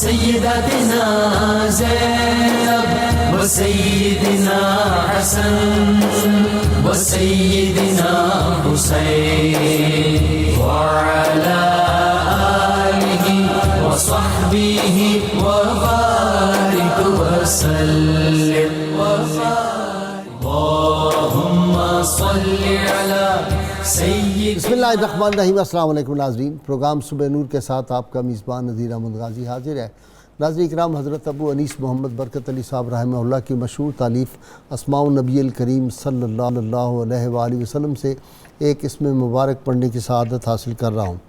وسيدتنا زينب وسيدنا حسن وسيدنا حسين وعلى آله وصحبه وبارك وسلم اللهم صل على سيدنا. بسم اللہ الرحمن الرحیم. السلام علیکم ناظرین. پروگرام صبح نور کے ساتھ آپ کا میزبان نذیر احمد غازی حاضر ہے. ناظرین کرام، حضرت ابو انیس محمد برکت علی صاحب رحمہ اللہ کی مشہور تالیف اسماء النبی الکریم صلی اللہ علیہ وآلہ وسلم سے ایک اسم مبارک پڑھنے کی سعادت حاصل کر رہا ہوں.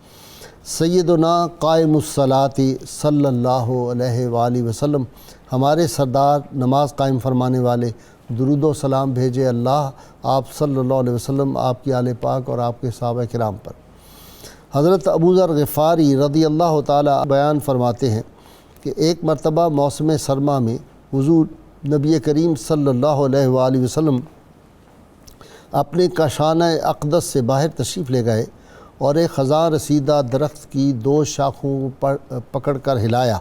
سیدنا قائم الصلاۃ صلی اللہ علیہ وآلہ وسلم، ہمارے سردار نماز قائم فرمانے والے، درود و سلام بھیجے اللہ آپ صلی اللہ علیہ وسلم، آپ کی آل پاک اور آپ کے صحابہ کرام پر. حضرت ابو ذر غفاری رضی اللہ تعالی بیان فرماتے ہیں کہ ایک مرتبہ موسم سرما میں حضور نبی کریم صلی اللہ علیہ وآلہ وسلم اپنے کاشانہ اقدس سے باہر تشریف لے گئے اور ایک خزاں رسیدہ درخت کی دو شاخوں پر پکڑ کر ہلایا،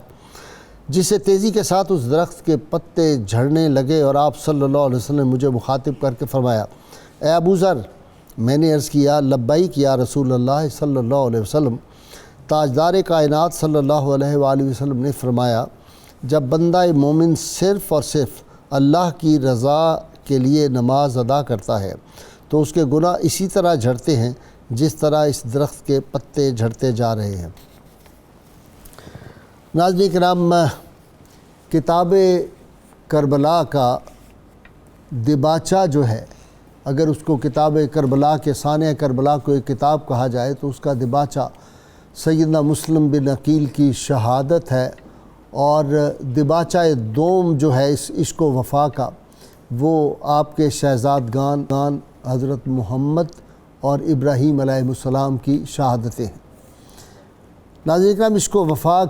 جس سے تیزی کے ساتھ اس درخت کے پتے جھڑنے لگے، اور آپ صلی اللہ علیہ وسلم نے مجھے مخاطب کر کے فرمایا، اے ابو ذر. میں نے عرض کیا، لبیک یا رسول اللہ صلی اللہ علیہ وسلم. تاجدار کائنات صلی اللہ علیہ وآلہ وسلم نے فرمایا، جب بندہ مومن صرف اور صرف اللہ کی رضا کے لیے نماز ادا کرتا ہے تو اس کے گناہ اسی طرح جھڑتے ہیں جس طرح اس درخت کے پتے جھڑتے جا رہے ہیں. ناظرین کرام، کتاب کربلا کا دباچہ جو ہے، اگر اس کو کتاب کربلا کے ثانیہ کربلا کو ایک کتاب کہا جائے تو اس کا دباچہ سیدنا مسلم بن عقیل کی شہادت ہے، اور دباچہ دوم جو ہے اس عشق و وفا کا، وہ آپ کے شہزادگان حضرت محمد اور ابراہیم علیہ السلام کی شہادتیں ہیں. ناظرین کرام، عشق و وفا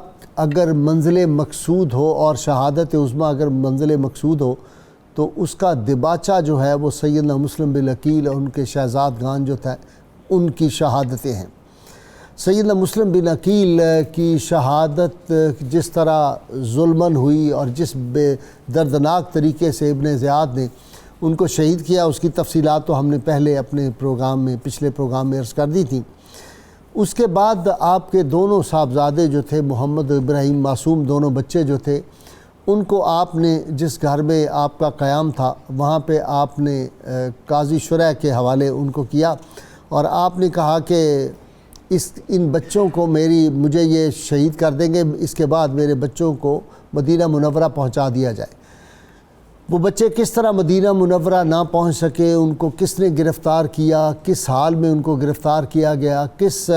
اگر منزل مقصود ہو اور شہادت عظمیٰ اگر منزل مقصود ہو تو اس کا دباچہ جو ہے وہ سیدنا مسلم بن عقیل اور ان کے شہزادگان جو تھے ان کی شہادتیں ہیں. سیدنا مسلم بن عقیل کی شہادت جس طرح ظلماً ہوئی اور جس بے دردناک طریقے سے ابن زیاد نے ان کو شہید کیا، اس کی تفصیلات تو ہم نے پہلے اپنے پچھلے پروگرام میں عرض کر دی تھی. اس کے بعد آپ کے دونوں صاحبزادے جو تھے، محمد و ابراہیم معصوم دونوں بچے جو تھے، ان کو آپ نے جس گھر میں آپ کا قیام تھا وہاں پہ آپ نے قاضی شرح کے حوالے ان کو کیا، اور آپ نے کہا کہ ان بچوں کو مجھے یہ شہید کر دیں گے، اس کے بعد میرے بچوں کو مدینہ منورہ پہنچا دیا جائے. وہ بچے کس طرح مدینہ منورہ نہ پہنچ سکے، ان کو کس نے گرفتار کیا، کس حال میں ان کو گرفتار کیا گیا، کس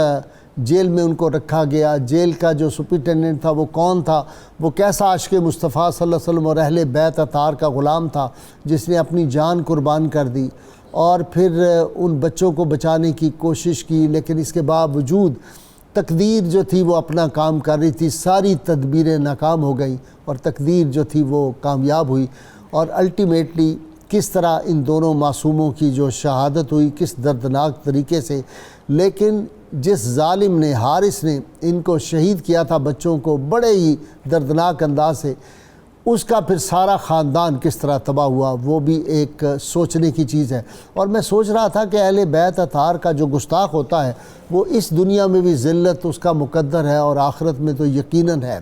جیل میں ان کو رکھا گیا، جیل کا جو سپرنٹینڈنٹ تھا وہ کون تھا، وہ کیسا عاشق مصطفیٰ صلی اللہ علیہ وسلم اور اہل بیت اطہار کا غلام تھا جس نے اپنی جان قربان کر دی، اور پھر ان بچوں کو بچانے کی کوشش کی، لیکن اس کے باوجود تقدیر جو تھی وہ اپنا کام کر رہی تھی، ساری تدبیریں ناکام ہو گئیں اور تقدیر جو تھی وہ کامیاب ہوئی، اور الٹیمیٹلی کس طرح ان دونوں معصوموں کی جو شہادت ہوئی کس دردناک طریقے سے. لیکن جس ظالم نے، حارث نے ان کو شہید کیا تھا بچوں کو بڑے ہی دردناک انداز سے، اس کا پھر سارا خاندان کس طرح تباہ ہوا، وہ بھی ایک سوچنے کی چیز ہے. اور میں سوچ رہا تھا کہ اہل بیت اطہار کا جو گستاخ ہوتا ہے وہ اس دنیا میں بھی ذلت اس کا مقدر ہے اور آخرت میں تو یقیناً ہے.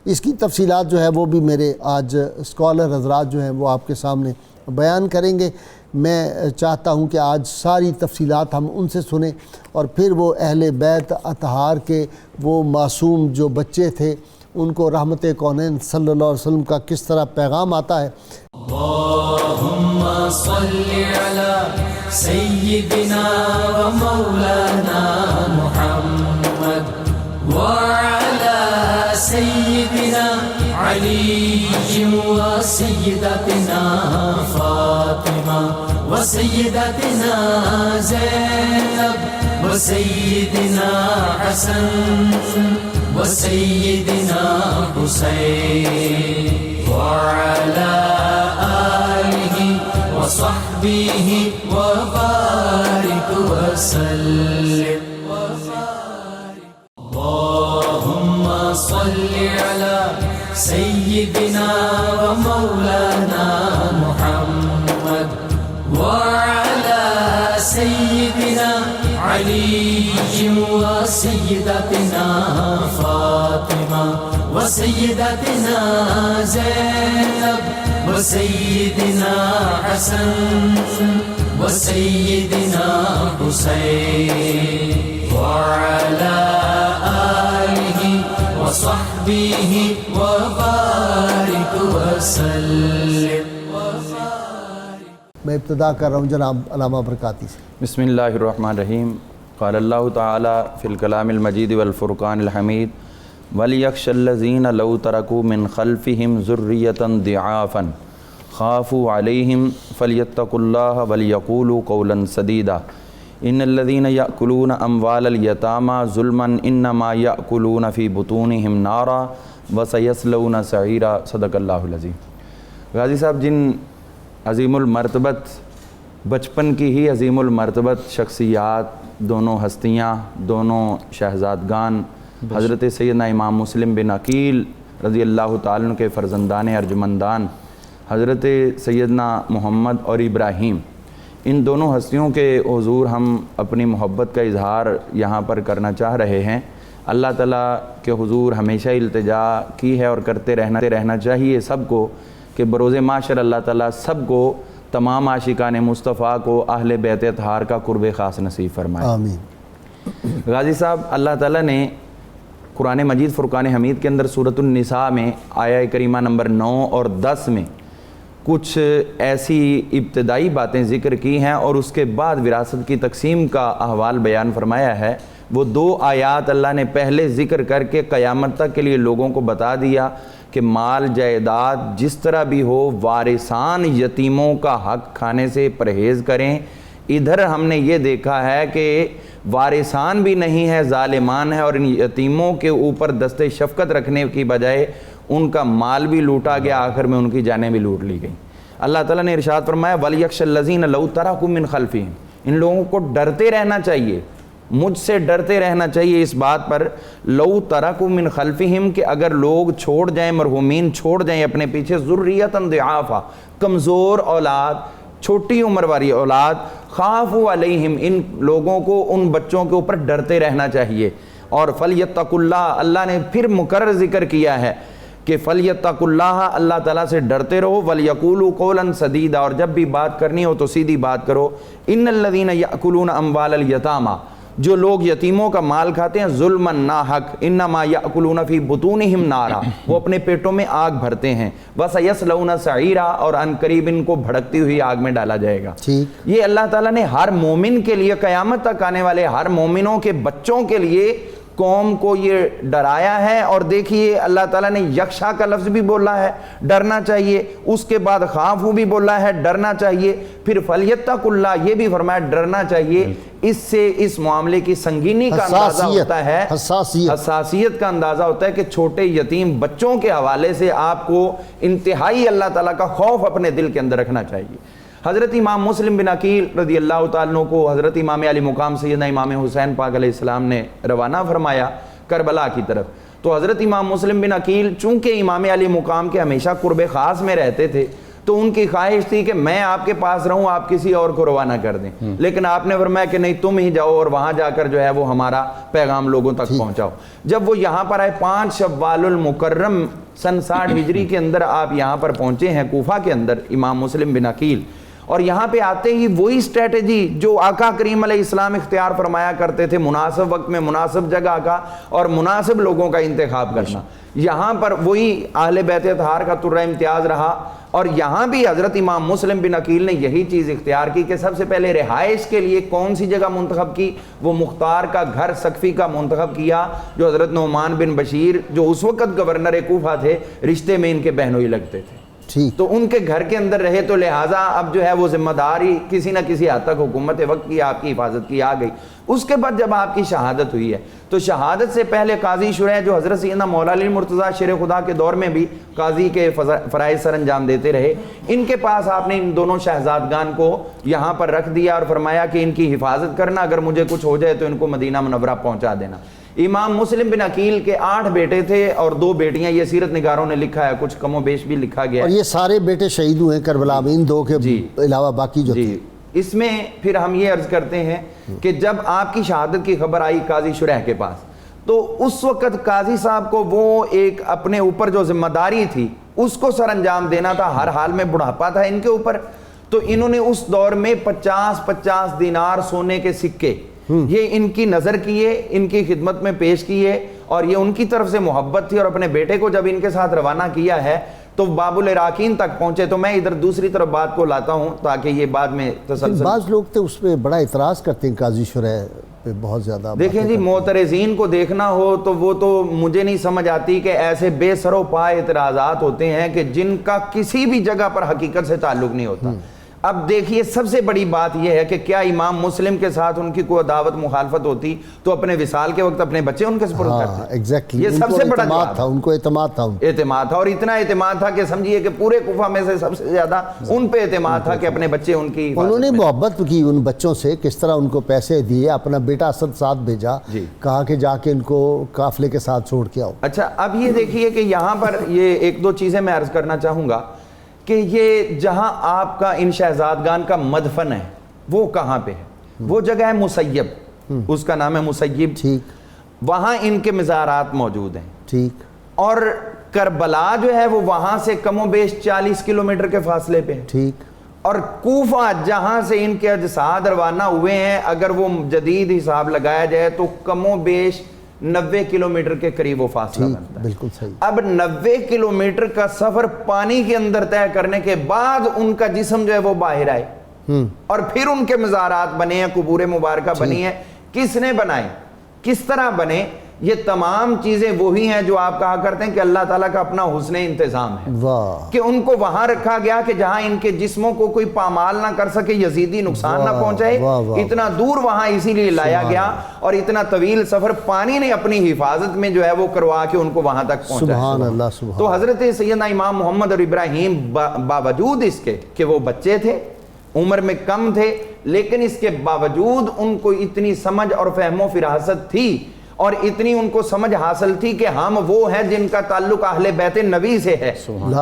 اس کی تفصیلات جو ہے وہ بھی میرے آج اسکالر حضرات جو ہیں وہ آپ کے سامنے بیان کریں گے. میں چاہتا ہوں کہ آج ساری تفصیلات ہم ان سے سنیں، اور پھر وہ اہل بیت اطہار کے وہ معصوم جو بچے تھے ان کو رحمت کونین صلی اللہ علیہ وسلم کا کس طرح پیغام آتا ہے. اللہم صلی علی سیدنا و مولانا محمد وعلی سیدنا علی و سیدتنا فاطمہ و سیدتنا زینب و سیدنا حسن وسيدنا حسين وعلى آله وصحبه وبارك وسلم. اللهم صل على سيدنا ومولانا محمد وعلى سيدنا علي وسيدتنا فاطمة وسيدتنا زينب وسيدنا حسن وسيدنا حسين وعلى آله وصحبه وبارك وسلم. میں ابتدا کر رہا ہوں جناب علامہ برکاتی سے. بسم اللہ الرحمن الرحیم. قال اللہ تعالی فی الکلام المجید والفرقان الحمید وَلْيَخْشَ الَّذِينَ لَوْ تَرَكُوا مِنْ خَلْفِهِمْ ذُرِّيَّةً ضِعَافًا خَافُوا عَلَيْهِمْ فَلْيَتَّقُوا اللَّهَ وَلْيَقُولُوا قَوْلًا سَدِيدًا إِنَّ الَّذِينَ يَأْكُلُونَ أَمْوَالَ الْيَتَامَى ظُلْمًا إِنَّمَا يَأْكُلُونَ فِي بُطُونِهِمْ نَارًا وَسَيَصْلَوْنَ سَعِيرًا. صدق اللہ العظیم. غازی صاحب جن عظیم المرتبت بچپن کی ہی عظیم المرتبت شخصیات، دونوں ہستیاں، دونوں شہزادگان حضرت سیدنا امام مسلم بن عقیل رضی اللہ تعالیٰ عنہ کے فرزندان ارجمندان حضرت سیدنا محمد اور ابراہیم، ان دونوں ہستیوں کے حضور ہم اپنی محبت کا اظہار یہاں پر کرنا چاہ رہے ہیں. اللہ تعالیٰ کے حضور ہمیشہ التجا کی ہے اور کرتے رہنا چاہیے سب کو کہ بروز معاشر اللہ تعالیٰ سب کو، تمام عاشقان مصطفیٰ کو، اہل بیت اطہار کا قرب خاص نصیب فرمائے. آمین. غازی صاحب اللہ تعالیٰ نے قرآن مجید فرقان حمید کے اندر سورۃ النساء میں آیہ کریمہ نمبر 9 اور 10 میں کچھ ایسی ابتدائی باتیں ذکر کی ہیں اور اس کے بعد وراثت کی تقسیم کا احوال بیان فرمایا ہے. وہ 2 آیات اللہ نے پہلے ذکر کر کے قیامت تک کے لیے لوگوں کو بتا دیا کہ مال جائیداد جس طرح بھی ہو وارثان یتیموں کا حق کھانے سے پرہیز کریں. ادھر ہم نے یہ دیکھا ہے کہ وارثان بھی نہیں ہے، ظالمان ہے، اور ان یتیموں کے اوپر دست شفقت رکھنے کی بجائے ان کا مال بھی لوٹا گیا، آخر میں ان کی جانیں بھی لوٹ لی گئیں. اللہ تعالیٰ نے ارشاد فرمایا وَلْيَخْشَ الَّذِينَ لَوْ تَرَكُوا مِنْ خَلْفِهِمْ. ان لوگوں کو ڈرتے رہنا چاہیے، مجھ سے ڈرتے رہنا چاہیے اس بات پر لَوْ تَرَكُوا مِنْ خَلْفِهِمْ کہ اگر لوگ چھوڑ جائیں، مرحومین چھوڑ جائیں اپنے پیچھے ذُرِّيَّةً ضِعَافًا، کمزور اولاد، چھوٹی عمر والی اولاد، خافوا علیہم، ان لوگوں کو، ان بچوں کے اوپر ڈرتے رہنا چاہیے. اور فَلْيَتَّقُوا اللَّهَ، اللہ نے پھر مکرر ذکر کیا ہے کہ فَلْيَتَّقُوا اللَّهَ، اللہ تعالیٰ سے ڈرتے رہو، وَلْيَقُولُوا قَوْلًا سَدِيدًا، اور جب بھی بات کرنی ہو تو سیدھی بات کرو. إِنَّ الَّذِينَ يَأْكُلُونَ أَمْوَالَ الْيَتَامَى، جو لوگ یتیموں کا مال کھاتے ہیں ظلمًا ناحق، انما یأکلون فی بطونہم نارا، وہ اپنے پیٹوں میں آگ بھرتے ہیں، وسیصلون سعیرا، اور ان قریب ان کو بھڑکتی ہوئی آگ میں ڈالا جائے گا. یہ اللہ تعالیٰ نے ہر مومن کے لیے، قیامت تک آنے والے ہر مومنوں کے بچوں کے لیے قوم کو یہ ڈرایا ہے. اور دیکھیے اللہ تعالیٰ نے یکشا کا لفظ بھی بولا ہے، ڈرنا چاہیے، اس کے بعد خافو بھی بولا ہے، ڈرنا چاہیے، پھر فَلْيَتَّقُوا اللَّهَ یہ بھی فرمایا ڈرنا چاہیے. اس سے اس معاملے کی سنگینی کا اندازہ ہوتا ہے، حساسیت کا اندازہ ہوتا ہے کہ چھوٹے یتیم بچوں کے حوالے سے آپ کو انتہائی اللہ تعالیٰ کا خوف اپنے دل کے اندر رکھنا چاہیے. حضرت امام مسلم بن عقیل رضی اللہ تعالیٰ عنہ کو حضرت امام علی مقام سیدنا امام حسین پاک علیہ السلام نے روانہ فرمایا کربلا کی طرف. تو حضرت امام مسلم بن عقیل چونکہ امام علی مقام کے ہمیشہ قرب خاص میں رہتے تھے تو ان کی خواہش تھی کہ میں آپ کے پاس رہوں، آپ کسی اور کو روانہ کر دیں، لیکن آپ نے فرمایا کہ نہیں تم ہی جاؤ اور وہاں جا کر جو ہے وہ ہمارا پیغام لوگوں تک پہنچاؤ. جب وہ یہاں پر آئے 5 شوال المکرم سن 60 ہجری کے اندر آپ یہاں پر پہنچے ہیں کوفہ کے اندر امام مسلم بن عقیل. اور یہاں پہ آتے ہی وہی اسٹریٹجی جو آقا کریم علیہ السلام اختیار فرمایا کرتے تھے، مناسب وقت میں مناسب جگہ کا اور مناسب لوگوں کا انتخاب کرنا، یہاں پر وہی اہل بیت اطہار کا ترہ امتیاز رہا. اور یہاں بھی حضرت امام مسلم بن عقیل نے یہی چیز اختیار کی کہ سب سے پہلے رہائش کے لیے کون سی جگہ منتخب کی، وہ مختار کا گھر سقفی کا منتخب کیا، جو حضرت نعمان بن بشیر جو اس وقت گورنر کوفہ تھے، رشتے میں ان کے بہنوئی لگتے تھے، تو ان کے گھر کے اندر رہے. تو لہٰذا اب جو ہے وہ ذمہ داری کسی نہ کسی حد تک حکومت وقت کی آپ کی حفاظت کی آ گئی. اس کے بعد جب آپ کی شہادت ہوئی ہے تو شہادت سے پہلے قاضی شرح جو حضرت سیدنا مولا علی مرتضیٰ شیر خدا کے دور میں بھی قاضی کے فرائض سر انجام دیتے رہے، ان کے پاس آپ نے ان دونوں شہزادگان کو یہاں پر رکھ دیا اور فرمایا کہ ان کی حفاظت کرنا، اگر مجھے کچھ ہو جائے تو ان کو مدینہ منورہ پہنچا دینا. امام مسلم بن عقیل کے 8 بیٹے تھے اور 2 بیٹیاں، یہ سیرت نگاروں نے لکھا ہے، کچھ کم و بیش بھی لکھا گیا اور یہ سارے بیٹے شہید ہوئے کربلا میں، ان 2 کے علاوہ باقی جو تھے۔ اس میں پھر ہم یہ عرض کرتے ہیں کہ جب آپ کی شہادت کی خبر آئی قاضی شریح کے پاس، تو اس وقت قاضی صاحب کو وہ ایک اپنے اوپر جو ذمہ داری تھی اس کو سر انجام دینا تھا، ہر حال میں بڑھاپا تھا ان کے اوپر، تو انہوں نے اس دور میں 50 دینار سونے کے سکے یہ ان کی نظر کیے، ان کی خدمت میں پیش کیے، اور یہ ان کی طرف سے محبت تھی، اور اپنے بیٹے کو جب ان کے ساتھ روانہ کیا ہے تو باب العراقین تک پہنچے۔ تو میں ادھر دوسری طرف بات کو لاتا ہوں تاکہ یہ بعد میں تسلسل۔ بعض لوگ تو اس پہ بڑا اعتراض کرتے ہیں قاضی شریح پہ، بہت زیادہ دیکھیں جی، معترضین کو دیکھنا ہو تو وہ تو مجھے نہیں سمجھ آتی کہ ایسے بے سر و پا اعتراضات ہوتے ہیں کہ جن کا کسی بھی جگہ پر حقیقت سے تعلق نہیں ہوتا۔ اب دیکھیے، سب سے بڑی بات یہ ہے کہ کیا امام مسلم کے ساتھ ان کی کوئی دعوت مخالفت ہوتی تو اپنے وصال کے وقت اپنے بچے ان کے سپرد کرتے؟ ایگزیکٹلی، یہ سب سے بڑا اعتماد تھا، ان کو اعتماد تھا، اور اتنا اعتماد تھا کہ سمجھیے کہ پورے کوفہ میں سے سب سے زیادہ ان پہ اعتماد تھا کہ اپنے بچے ان کی، انہوں نے محبت کی ان بچوں سے، کس طرح ان کو پیسے دیے، اپنا بیٹا اسد ساتھ بھیجا، کہا کہ جا کے ان کو قافلے کے ساتھ چھوڑ کے آؤ۔ اچھا، اب یہ دیکھیے کہ یہاں پر یہ 1-2 چیزیں میں عرض کرنا چاہوں گا کہ یہ جہاں آپ کا ان شہزادگان کا مدفن ہے وہ کہاں پہ ہے؟ وہ جگہ ہے مسیب، اس کا نام ہے مسیب، ٹھیک، وہاں ان کے مزارات موجود ہیں، ٹھیک، اور کربلا جو ہے وہ وہاں سے کم و بیش 40 کلومیٹر کے فاصلے پہ ہے، ٹھیک، اور کوفہ جہاں سے ان کے اجساد روانہ ہوئے ہیں اگر وہ جدید حساب لگایا جائے تو کم و بیش 90 کلومیٹر کے قریب وہ فاصلہ بنتا ہے۔ بالکل صحیح۔ اب 90 کلومیٹر کا سفر پانی کے اندر طے کرنے کے بعد ان کا جسم جو ہے وہ باہر آئے، اور پھر ان کے مزارات بنے ہیں، قبور مبارکہ بنی ہیں۔ کس نے بنائے، کس طرح بنے؟ یہ تمام چیزیں وہی ہیں جو آپ کہا کرتے ہیں کہ اللہ تعالیٰ کا اپنا حسن انتظام ہے، کہ ان کو وہاں رکھا گیا کہ جہاں ان کے جسموں کو کوئی پامال نہ کر سکے، یزیدی نقصان نہ پہنچائے، اتنا دور وہاں اسی لیے لایا گیا، اور اتنا طویل سفر پانی نے اپنی حفاظت میں جو ہے وہ کروا کے ان کو وہاں تک پہنچایا۔ سبحان اللہ، سبحان۔ تو حضرت سیدنا امام محمد اور ابراہیم باوجود اس کے کہ وہ بچے تھے، عمر میں کم تھے، لیکن اس کے باوجود ان کو اتنی سمجھ اور فہم و فراست تھی، اور اتنی ان کو سمجھ حاصل تھی کہ ہم وہ ہیں جن کا تعلق اہل بیت نبی سے ہے،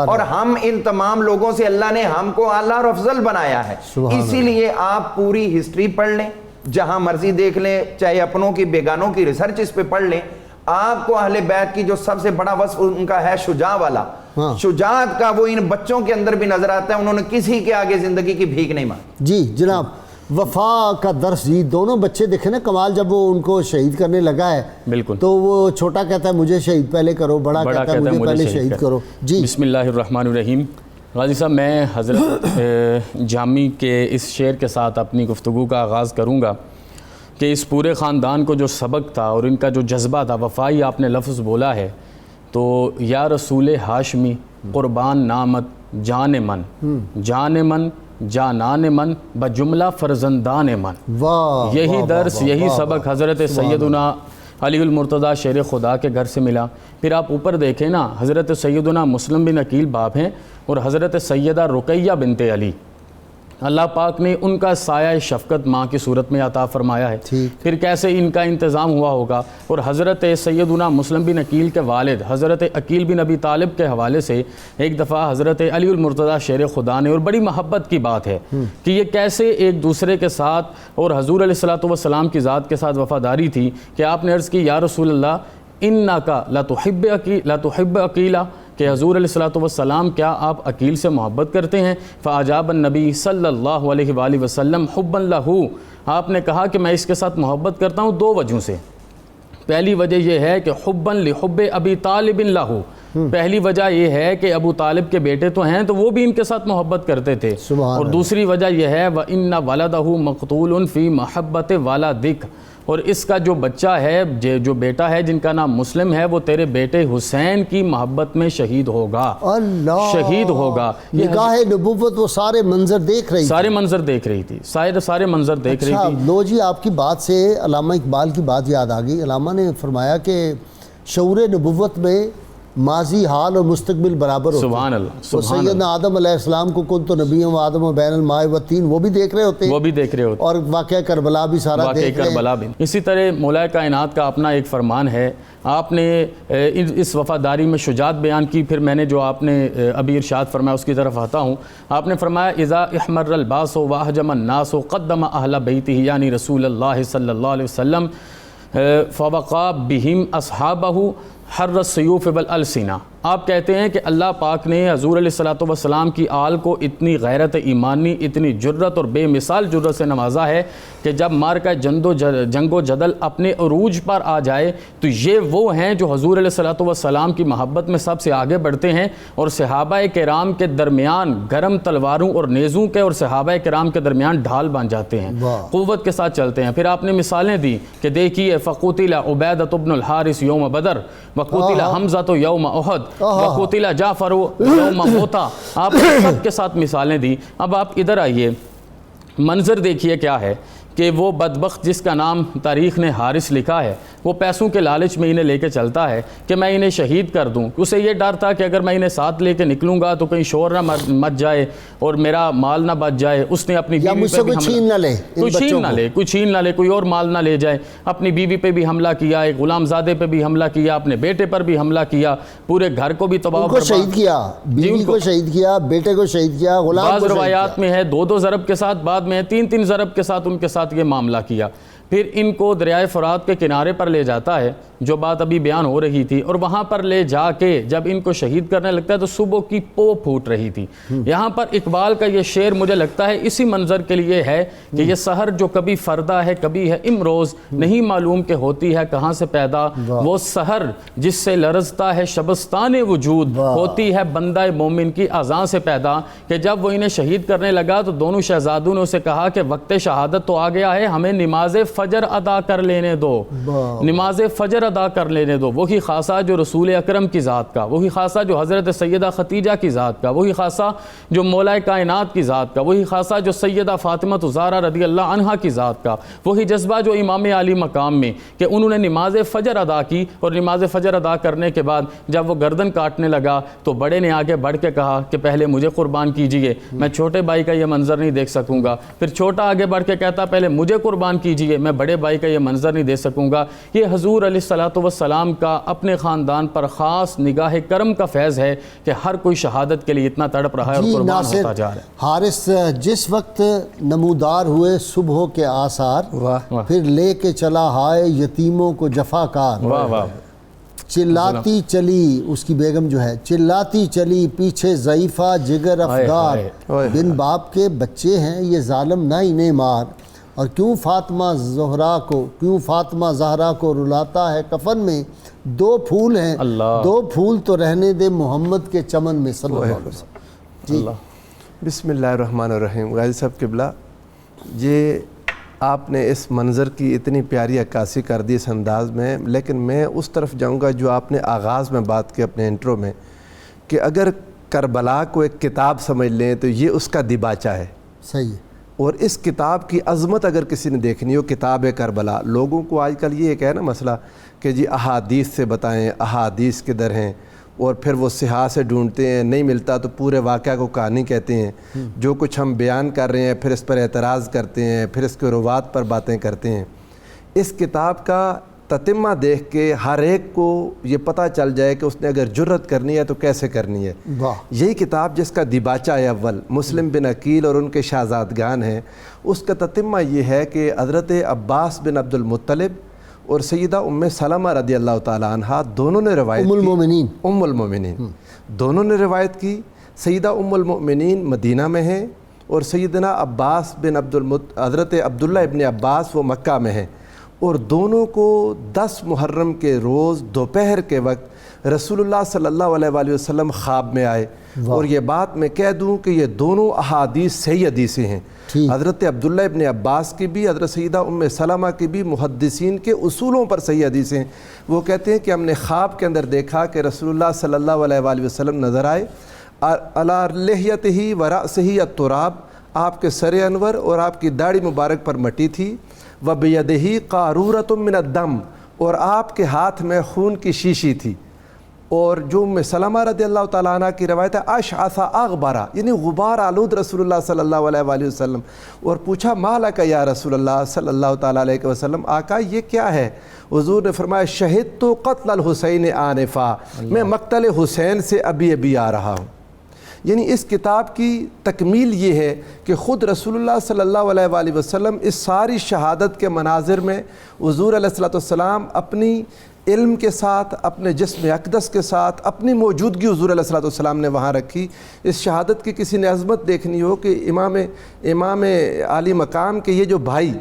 اور ہم ان تمام لوگوں سے اللہ نے ہم کو اعلیٰ اور افضل بنایا ہے۔ اسی لیے آپ پوری ہسٹری پڑھ لیں، جہاں مرضی دیکھ لیں، چاہے اپنوں کی بیگانوں کی ریسرچ اس پہ پڑھ لیں، آپ کو اہل بیت کی جو سب سے بڑا وصف ان کا ہے شجاع والا، شجاعت کا، وہ ان بچوں کے اندر بھی نظر آتا ہے۔ انہوں نے کسی کے آگے زندگی کی بھیک نہیں مانگی۔ جی جناب، وفا کا درس جی، دونوں بچے دیکھیں نا کمال، جب وہ ان کو شہید کرنے لگا ہے بالکل، تو وہ چھوٹا کہتا ہے مجھے شہید پہلے کرو، بڑا کہتا ہے مجھے پہلے شہید کرو۔ جی بسم اللہ الرحمن الرحیم۔ غازی صاحب، میں حضرت جامی کے اس شعر کے ساتھ اپنی گفتگو کا آغاز کروں گا کہ اس پورے خاندان کو جو سبق تھا اور ان کا جو جذبہ تھا، وفائی آپ نے لفظ بولا ہے، تو یا رسول ہاشمی قربان نامت جان من، جان من جانان من بجملہ فرزندان من۔ یہی درس، یہی سبق حضرت سیدنا علی المرتضیٰ شیر خدا کے گھر سے ملا۔ پھر آپ اوپر دیکھیں نا، حضرت سیدنا مسلم بن عقیل باپ ہیں، اور حضرت سیدہ رقیہ بنت علی، اللہ پاک نے ان کا سایہ شفقت ماں کی صورت میں عطا فرمایا ہے۔ پھر کیسے ان کا انتظام ہوا ہوگا، اور حضرت سیدنا مسلم بن عقیل کے والد حضرت عقیل بن ابی طالب کے حوالے سے ایک دفعہ حضرت علی المرتضیٰ شیر خدا نے، اور بڑی محبت کی بات ہے کہ یہ کیسے ایک دوسرے کے ساتھ اور حضور علیہ الصلوۃ والسلام کی ذات کے ساتھ وفاداری تھی، کہ آپ نے عرض کی یا رسول اللہ انکا لتحب عقیلا، کہ حضور علیہ الصلوۃ والسلام کیا آپ عقیل سے محبت کرتے ہیں؟ فاجاب النبی صلی اللہ علیہ وآلہ وسلم حبا لہ، آپ نے کہا کہ میں اس کے ساتھ محبت کرتا ہوں 2 وجہوں سے۔ پہلی وجہ یہ ہے کہ حبا لحب ابی طالب لہ، پہلی وجہ یہ ہے کہ ابو طالب کے بیٹے تو ہیں تو وہ بھی ان کے ساتھ محبت کرتے تھے، اور دوسری وجہ یہ ہے وَإِنَّ وَلَدَهُ مَقْتُولٌ فِي مَحَبَّةِ وَلَدِكَ، اور اس کا جو بچہ ہے، جو بیٹا ہے جن کا نام مسلم ہے، وہ تیرے بیٹے حسین کی محبت میں شہید ہوگا، شہید ہوگا۔ نگاہ نبوت وہ سارے منظر دیکھ رہی تھی، سارے منظر دیکھ رہی تھی، سارے منظر دیکھ رہی تھی۔ لو جی، آپ کی بات سے علامہ اقبال کی بات یاد آ گئی۔ علامہ نے فرمایا کہ شعور نبوت میں ماضی، حال اور مستقبل برابر ہوتے ہیں. سبحان اللہ، وہ سبحان سیدنا آدم علیہ السلام کو کن تو نبی و آدم و بین الماء و تین وہ بھی دیکھ رہے ہوتے ہیں، وہ بھی دیکھ رہے ہوتے ہیں، اور واقعہ کربلا بھی سارا واقعہ دیکھ رہے ہیں. کربلا بھی. اسی طرح مولا کائنات کا اپنا ایک فرمان ہے. آپ نے اس وفاداری میں شجاعت بیان کی، پھر میں نے جو آپ نے ابھی ارشاد فرمایا اس کی طرف آتا ہوں. آپ نے فرمایا اذا احمر الباس واحجم الناس قدم اہل بیتہ، یعنی رسول اللہ صلی اللہ علیہ وسلم، فوقا بہم اصحابہ حر السیوف والالسنہ. آپ کہتے ہیں کہ اللہ پاک نے حضور علیہ الصلوۃ والسلام کی آل کو اتنی غیرت ایمانی، اتنی جرت اور بے مثال جرت سے نوازا ہے کہ جب مارکہ جنگ و جدل اپنے عروج پر آ جائے تو یہ وہ ہیں جو حضور علیہ الصلوۃ والسلام کی محبت میں سب سے آگے بڑھتے ہیں، اور صحابہ کرام کے درمیان گرم تلواروں اور نیزوں کے اور صحابہ کرام کے درمیان ڈھال بن جاتے ہیں، قوت کے ساتھ چلتے ہیں. پھر آپ نے مثالیں دی کہ دیکھیے فقتل عبیدۃ بن الحارث یوم بدر، وقتل حمزہ یوم احد، وقتل جعفر یوم موتا. آپ نے سب کے ساتھ مثالیں دی. اب آپ ادھر آئیے، منظر دیکھیے کیا ہے کہ وہ بدبخت جس کا نام تاریخ نے حارث لکھا ہے، وہ پیسوں کے لالچ میں انہیں لے کے چلتا ہے کہ میں انہیں شہید کر دوں. اسے یہ ڈر تھا کہ اگر میں انہیں ساتھ لے کے نکلوں گا تو کہیں شور نہ مچ جائے اور میرا مال نہ بچ جائے. اس نے اپنی بیوی پہ بھی چھین نہ لے، کوئی چھین نہ لے، کوئی اور مال نہ لے جائے. اپنی بیوی پہ بھی حملہ کیا، ایک غلام زادے پہ بھی حملہ کیا، اپنے بیٹے پر بھی حملہ کیا، پورے گھر کو بھی تباہ کو شہید کیا، بیوی کو شہید کیا، بیٹے کو شہید کیا، غلام بعض روایات میں ہے 2 ضرب کے ساتھ، بعد میں 3 ضرب کے ساتھ ان کے ساتھ یہ معاملہ کیا. پھر ان کو دریائے فرات کے کنارے پر لے جاتا ہے، جو بات ابھی بیان ہو رہی تھی، اور وہاں پر لے جا کے جب ان کو شہید کرنے لگتا ہے تو صبح کی پو پھوٹ رہی تھی. یہاں پر اقبال کا یہ شعر مجھے لگتا ہے اسی منظر کے لیے ہے کہ یہ سحر جو کبھی فردا ہے کبھی ہے امروز، نہیں معلوم کہ ہوتی ہے کہاں سے پیدا. وہ سحر جس سے لرزتا ہے شبستان وجود، ہوتی ہے بندہ مومن کی اذان سے پیدا. کہ جب وہ انہیں شہید کرنے لگا تو دونوں شہزادوں نے اسے کہا کہ وقت شہادت تو آ گیا ہے، ہمیں نماز فجر ادا کر لینے دو، نماز فجر ادا کر لینے دو. وہی خاصہ جو رسول اکرم کی ذات کا، وہی خاصہ جو حضرت سیدہ خدیجہ کی ذات کا، وہی خاصہ جو مولا کائنات کی ذات کا، وہی خاصہ جو سیدہ فاطمہ زہرا رضی اللہ عنہا کی ذات کا، وہی جذبہ جو امام علی مقام میں کہ انہوں نے نماز فجر ادا کی. اور نماز فجر ادا کرنے کے بعد جب وہ گردن کاٹنے لگا تو بڑے نے آگے بڑھ کے کہا کہ پہلے مجھے قربان کیجئے، میں چھوٹے بھائی کا یہ منظر نہیں دیکھ سکوں گا. پھر چھوٹا آگے بڑھ کے کہتا پہلے مجھے قربان کیجئے، میں بڑے بھائی کا یہ منظر نہیں دے سکوں گا. یہ حضور علیہ الصلوۃ والسلام کا اپنے خاندان پر خاص نگاہ کرم کا فیض ہے کہ ہر کوئی شہادت کے لیے اتنا تڑپ رہا ہے اور قربان ہوتا جا رہا ہے. حارث جس وقت نمودار ہوئے صبح کے آثار، پھر لے کے چلا ہائے یتیموں کو جفا کار. واہ واہ. چلاتی چلی، اس کی بیگم جو ہے، چلاتی چلی پیچھے ضعیفہ جگر افگار، بن باپ کے بچے ہیں یہ ظالم نہ انہیں مار. اور کیوں فاطمہ زہرا کو رلاتا ہے کفن میں، 2 پھول ہیں، 2 پھول تو رہنے دے محمد کے چمن میں صلی اللہ علیہ وسلم. جی بسم اللہ الرحمن الرحیم. غازی صاحب قبلہ، یہ آپ نے اس منظر کی اتنی پیاری عکاسی کر دی اس انداز میں، لیکن میں اس طرف جاؤں گا جو آپ نے آغاز میں بات کی اپنے انٹرو میں، کہ اگر کربلا کو ایک کتاب سمجھ لیں تو یہ اس کا دیباچہ ہے. صحیح ہے. اور اس کتاب کی عظمت اگر کسی نے دیکھنی ہو، کتاب کربلا. لوگوں کو آج کل یہ ایک ہے نا مسئلہ کہ جی احادیث سے بتائیں، احادیث کدھر ہیں، اور پھر وہ صحاح سے ڈھونڈتے ہیں، نہیں ملتا تو پورے واقعہ کو کہانی کہتے ہیں. جو کچھ ہم بیان کر رہے ہیں پھر اس پر اعتراض کرتے ہیں، پھر اس کے روات پر باتیں کرتے ہیں. اس کتاب کا تتمہ دیکھ کے ہر ایک کو یہ پتہ چل جائے کہ اس نے اگر جرت کرنی ہے تو کیسے کرنی ہے. یہی کتاب جس کا دیباچہ ہے اول مسلم بن عقیل اور ان کے شہزادگان ہیں، اس کا تتمہ یہ ہے کہ حضرت عباس بن عبد المطلب اور سیدہ ام سلمہ رضی اللہ تعالیٰ عنہ دونوں نے روایت کی. ام المومنین دونوں نے روایت کی. سیدہ ام المومنین مدینہ میں ہیں اور سیدنا عباس بن حضرت عبداللہ ابن عباس وہ مکہ میں ہیں. اور دونوں کو 10 محرم کے روز دوپہر کے وقت رسول اللہ صلی اللہ علیہ وآلہ وسلم خواب میں آئے. اور یہ بات میں کہہ دوں کہ یہ دونوں احادیث صحیح حدیثیں ہیں. حضرت عبداللہ ابن عباس کی بھی، حضرت سیدہ ام سلمہ کی بھی محدثین کے اصولوں پر صحیح حدیثیں. وہ کہتے ہیں کہ ہم نے خواب کے اندر دیکھا کہ رسول اللہ صلی اللہ علیہ وآلہ وسلم نظر آئے، علی لحیتہ و رأسہ التراب، آپ کے سر انور اور آپ کی داڑھی مبارک پر مٹی تھی، وَبِيَدِهِ قَارُورَةٌ مِّنَ الدَّمِ، اور آپ کے ہاتھ میں خون کی شیشی تھی. اور جو ام سلمہ رضی اللہ تعالیٰ عنہ کی روایت ہے اشعث اغبرا یعنی غبار آلود رسول اللہ صلی اللہ علیہ وآلہ وسلم، اور پوچھا ما لک یا رسول اللہ صلی اللہ تعالیٰ علیہ وسلم، آقا یہ کیا ہے؟ حضور نے فرمایا شہدت قتل الحسین آنفا، میں مقتل حسین سے ابھی آ رہا ہوں۔ یعنی اس کتاب کی تکمیل یہ ہے کہ خود رسول اللہ صلی اللہ علیہ وآلہ وسلم اس ساری شہادت کے مناظر میں حضور علیہ السلام اپنی علم کے ساتھ، اپنے جسم اقدس کے ساتھ، اپنی موجودگی حضور علیہ السلام نے وہاں رکھی۔ اس شہادت کی کسی نے عظمت دیکھنی ہو کہ امام عالی مقام کے یہ جو بھائی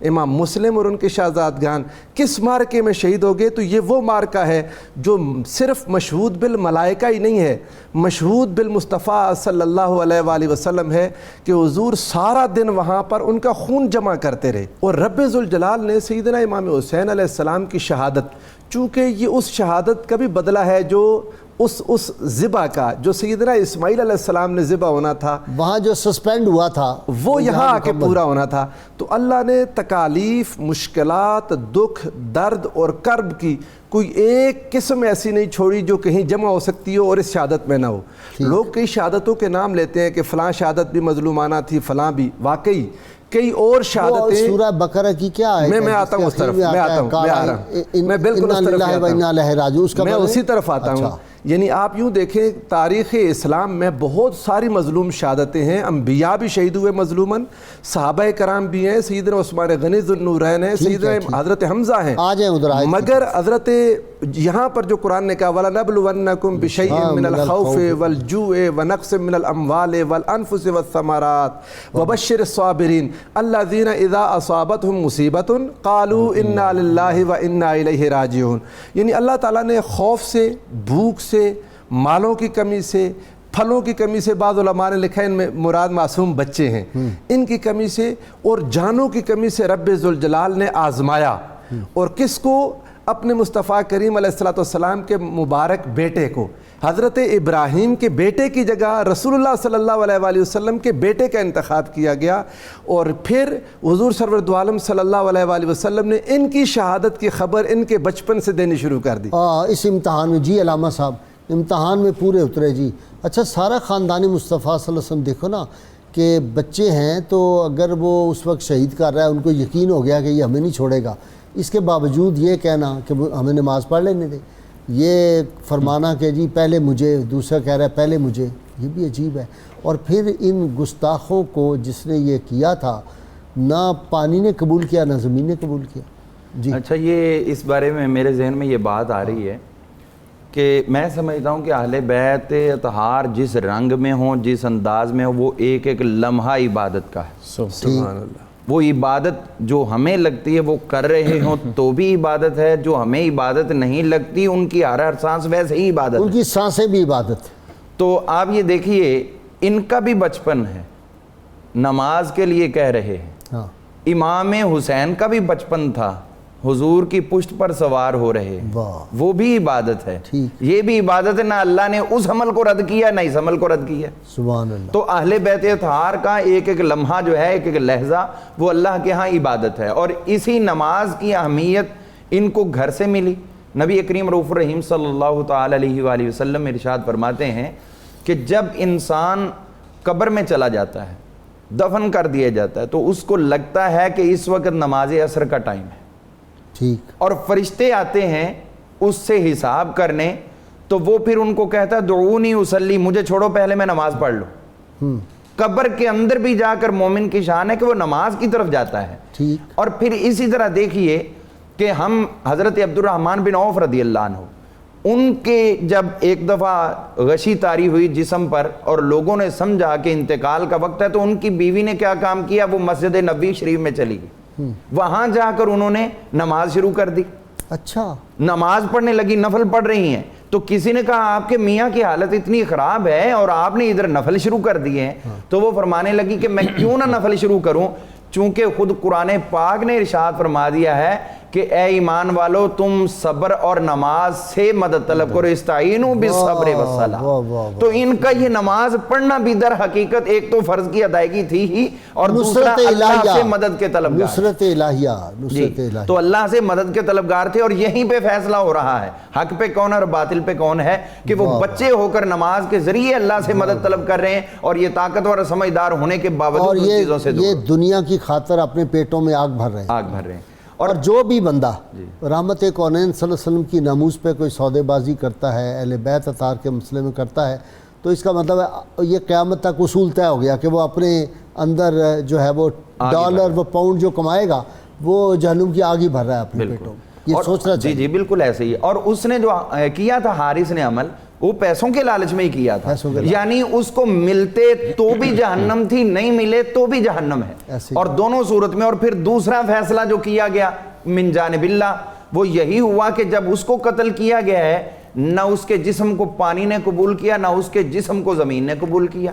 امام مسلم اور ان کے شہزادگان کس مارکے میں شہید ہو گئے، تو یہ وہ مارکہ ہے جو صرف مشہود بالملائکہ ہی نہیں ہے، مشہود بالمصطفیٰ صلی اللہ علیہ وآلہ وسلم ہے کہ حضور سارا دن وہاں پر ان کا خون جمع کرتے رہے، اور رب ذوالجلال نے سیدنا امام حسین علیہ السلام کی شہادت، چونکہ یہ اس شہادت کا بھی بدلہ ہے جو اس ذبح کا جو سیدنا اسماعیل علیہ السلام نے ذبح ہونا تھا، وہاں جو سسپینڈ ہوا تھا وہ یہاں آ کے پورا ہونا تھا۔ تو اللہ نے تکالیف، مشکلات، دکھ، درد اور کرب کی کوئی ایک قسم ایسی نہیں چھوڑی جو کہیں جمع ہو سکتی ہو اور اس شہادت میں نہ ہو۔ لوگ کئی شہادتوں کے نام لیتے ہیں کہ فلاں شہادت بھی مظلومانہ تھی، فلاں بھی، واقعی کئی اور شہادتیں۔ سورہ بقرہ کی کیا ہے؟ میں آتا ہوں اس طرف، میں بالکل اس طرف میں اسی طرف آتا ہوں۔ یعنی آپ یوں دیکھیں تاریخ اسلام میں بہت ساری مظلوم شہادتیں ہیں، انبیاء بھی شہید ہوئے مظلوماً، صحابہ کرام بھی ہیں، سیدنا عثمان غنی ذو النورین ہیں، سیدنا حضرت حمزہ ہیں، مگر حضرت یہاں پر جو قرآن نے کہا وَلَنَبْلُوَنَّكُمْ بِشَيْءٍ مِّنَ الْخَوْفِ وَالْجُوعِ وَنَقْصٍ مِّنَ الْأَمْوَالِ وَالْأَنفُسِ وَالثَّمَرَاتِ وَبَشِّرِ الصَّابِرِينَ الَّذِينَ إِذَا أَصَابَتْهُمْ مُصِيبَةٌ قَالُوا إِنَّا لِلَّهِ وَإِنَّا إِلَيْهِ راجعون۔ یعنی اللہ تعالیٰ نے خوف سے، بھوک سے، مالوں کی کمی سے، پھلوں کی کمی سے، بعض علماء نے لکھا ہے ان میں مراد معصوم بچے ہیں، ان کی کمی سے اور جانوں کی کمی سے رب ذوالجلال نے آزمایا، اور کس کو؟ اپنے مصطفیٰ کریم علیہ السلام کے مبارک بیٹے کو۔ حضرت ابراہیم کے بیٹے کی جگہ رسول اللہ صلی اللہ علیہ وآلہ وسلم کے بیٹے کا انتخاب کیا گیا، اور پھر حضور سرور دو عالم صلی اللہ علیہ وآلہ وسلم نے ان کی شہادت کی خبر ان کے بچپن سے دینی شروع کر دی۔ اس امتحان میں جی علامہ صاحب امتحان میں پورے اترے جی۔ اچھا سارا خاندانی مصطفیٰ صلی اللہ علیہ وسلم دیکھو نا کہ بچے ہیں، تو اگر وہ اس وقت شہید کر رہا ہے، ان کو یقین ہو گیا کہ یہ ہمیں نہیں چھوڑے گا، اس کے باوجود یہ کہنا کہ ہمیں نماز پڑھ لینے دے، یہ فرمانا کہ جی پہلے مجھے، دوسرا کہہ رہا ہے پہلے مجھے، یہ بھی عجیب ہے۔ اور پھر ان گستاخوں کو جس نے یہ کیا تھا، نہ پانی نے قبول کیا نہ زمین نے قبول کیا۔ جی اچھا، یہ اس بارے میں میرے ذہن میں یہ بات آ رہی ہے کہ میں سمجھتا ہوں کہ اہل بیت اطہار جس رنگ میں ہوں، جس انداز میں ہوں، وہ ایک ایک لمحہ عبادت کا ہے۔ سبحان اللہ۔ وہ عبادت جو ہمیں لگتی ہے وہ کر رہے ہوں تو بھی عبادت ہے، جو ہمیں عبادت نہیں لگتی ان کی ہر سانس ویسے ہی عبادت ہے، ان کی سانسیں بھی عبادت۔ تو آپ یہ دیکھیے ان کا بھی بچپن ہے، نماز کے لیے کہہ رہے ہیں۔ امام حسین کا بھی بچپن تھا، حضور کی پشت پر سوار ہو رہے ہیں، وہ بھی عبادت ہے، یہ بھی عبادت ہے۔ نہ اللہ نے اس عمل کو رد کیا نہ اس عمل کو رد کیا۔ سبحان اللہ۔ تو اہل بیت اطہار کا ایک ایک لمحہ جو ہے، ایک ایک لہجہ، وہ اللہ کے ہاں عبادت ہے، اور اسی نماز کی اہمیت ان کو گھر سے ملی۔ نبی کریم رؤوف الرحیم صلی اللہ تعالی علیہ وآلہ وسلم ارشاد فرماتے ہیں کہ جب انسان قبر میں چلا جاتا ہے، دفن کر دیا جاتا ہے، تو اس کو لگتا ہے کہ اس وقت نماز عصر کا ٹائم ہے، ٹھیک، اور فرشتے آتے ہیں اس سے حساب کرنے، تو وہ پھر ان کو کہتا ہے دعونی اصلی، مجھے چھوڑو پہلے میں نماز پڑھ لوں۔ قبر کے اندر بھی جا کر مومن کی شان ہے کہ وہ نماز کی طرف جاتا ہے۔ ٹھیک۔ اور پھر اسی طرح دیکھیے کہ ہم حضرت عبد الرحمن بن عوف رضی اللہ عنہ، ان کے جب ایک دفعہ غشی طاری ہوئی جسم پر اور لوگوں نے سمجھا کہ انتقال کا وقت ہے، تو ان کی بیوی نے کیا کام کیا؟ وہ مسجد نبوی شریف میں چلی گئی، وہاں جا کر انہوں نے نماز شروع کر دی۔ اچھا، نماز پڑھنے لگی، نفل پڑھ رہی ہیں، تو کسی نے کہا آپ کے میاں کی حالت اتنی خراب ہے اور آپ نے ادھر نفل شروع کر دیے ہیں، تو وہ فرمانے لگی کہ میں کیوں نہ نفل شروع کروں، چونکہ خود قرآن پاک نے ارشاد فرما دیا ہے کہ اے ایمان والو تم صبر اور نماز سے مدد طلب کرو، استعینوا بالصبر والصلاۃ۔ تو ان کا یہ نماز پڑھنا بھی در حقیقت ایک تو فرض کی ادائیگی تھی ہی، اور دوسرا اللہ سے مدد کے طلبگار، نصرت الہیہ، نصرت الہیہ۔ تو اللہ سے مدد کے طلبگار تھے، اور یہیں پہ فیصلہ ہو رہا ہے حق پہ کون اور باطل پہ کون ہے، کہ وہ بچے ہو کر نماز کے ذریعے اللہ سے مدد طلب کر رہے ہیں، اور یہ طاقتور اور سمجھدار ہونے کے باوجود ان چیزوں سے یہ دنیا کی خاطر اپنے پیٹوں میں آگ بھر رہے ہیں۔ اور جو بھی بندہ رحمت کونین صلی اللہ علیہ وسلم کی ناموس پہ کوئی سودے بازی کرتا ہے، اہل بیت اطہار کے مسئلے میں کرتا ہے، تو اس کا مطلب ہے یہ قیامت تک اصول طے ہو گیا کہ وہ اپنے اندر جو ہے وہ ڈالر و پاؤنڈ جو کمائے گا وہ جہنم کی آگ ہی بھر رہا ہے اپنے پیٹوں میں۔ یہ سوچنا چاہیے۔ جی بالکل ایسے ہی۔ اور اس نے جو کیا تھا حارث نے عمل، وہ پیسوں کے لالچ میں ہی کیا تھا، یعنی اس کو ملتے تو بھی جہنم تھی، نہیں ملے تو بھی جہنم ہے، اور دونوں صورت میں۔ اور پھر دوسرا فیصلہ جو کیا گیا من جانب اللہ، وہ یہی ہوا کہ جب اس کو قتل کیا گیا ہے، نہ اس کے جسم کو پانی نے قبول کیا، نہ اس کے جسم کو زمین نے قبول کیا،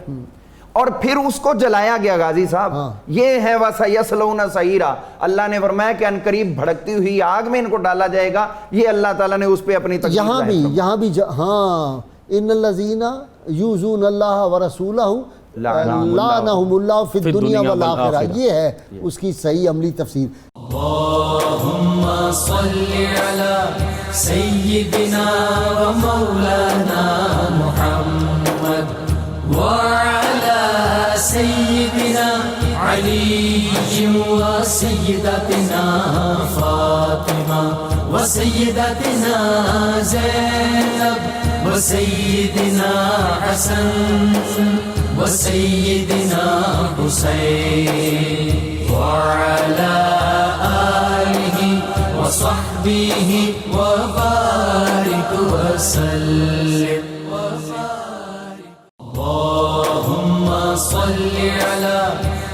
اور پھر اس کو جلایا گیا۔ غازی صاحب یہ ہے وَسَيَصْلَوْنَ سَعِيرًا، اللہ نے فرمایا کہ ان قریب بھڑکتی ہوئی آگ میں ان کو ڈالا جائے گا۔ یہ اللہ تعالیٰ نے اس پہ اپنی تکلیف یہاں بھی ہاں ان الذین یؤذون اللہ ورسولہ لعنہم اللہ فی الدنیا والآخرہ، یہ ہے اس کی صحیح عملی تفسیر۔ اللہم صلی علی سیدنا و مولانا محمد وعلی سیدنا علی و سیدتنا فاطمہ و سیدتنا زینب و سیدنا حسن و سیدنا حسین وعلی آلہ وصحبہ وبارک وسلم۔ اللہم صلی علی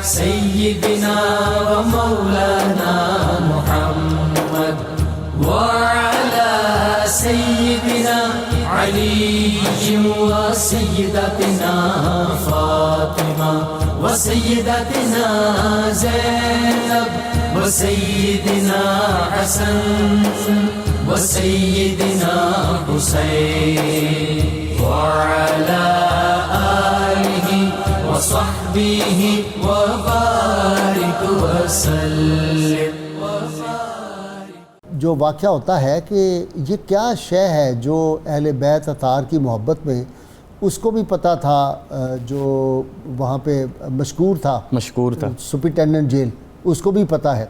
سیدنا و مولانا محمد وعلی سیدنا علی و سیدتنا فاطمہ و سیدتنا زینب و سیدنا حسن و سیدنا حسین وعلی آلہ وصحبہ وبارک وسلم۔ جو واقعہ ہوتا ہے کہ یہ کیا شے ہے جو اہل بیت اطہار کی محبت میں اس کو بھی پتہ تھا، جو وہاں پہ مشکور تھا سپرنٹینڈنٹ جیل، اس کو بھی پتہ ہے،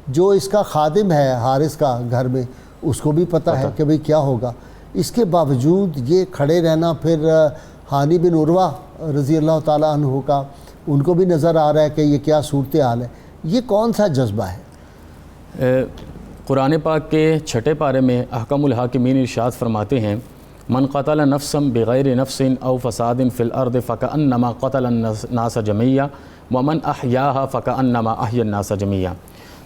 جو اس کا خادم ہے حارث کا گھر میں اس کو بھی پتہ ہے کہ بھئی کیا ہوگا۔ اس کے باوجود یہ کھڑے رہنا، پھر ہانی بن عروہ رضی اللہ تعالیٰ عنہ کا ان کو بھی نظر آ رہا ہے کہ یہ کیا صورتحال ہے، یہ کون سا جذبہ ہے؟ قرآن پاک کے 6 پارے میں احکم الحاکمین ارشاد فرماتے ہیں من قتل نفسا بغیر نفس او فساد فی الارض فکأنما قتل الناس جميعا ومن احیاها فکأنما احیا الناس جميعا۔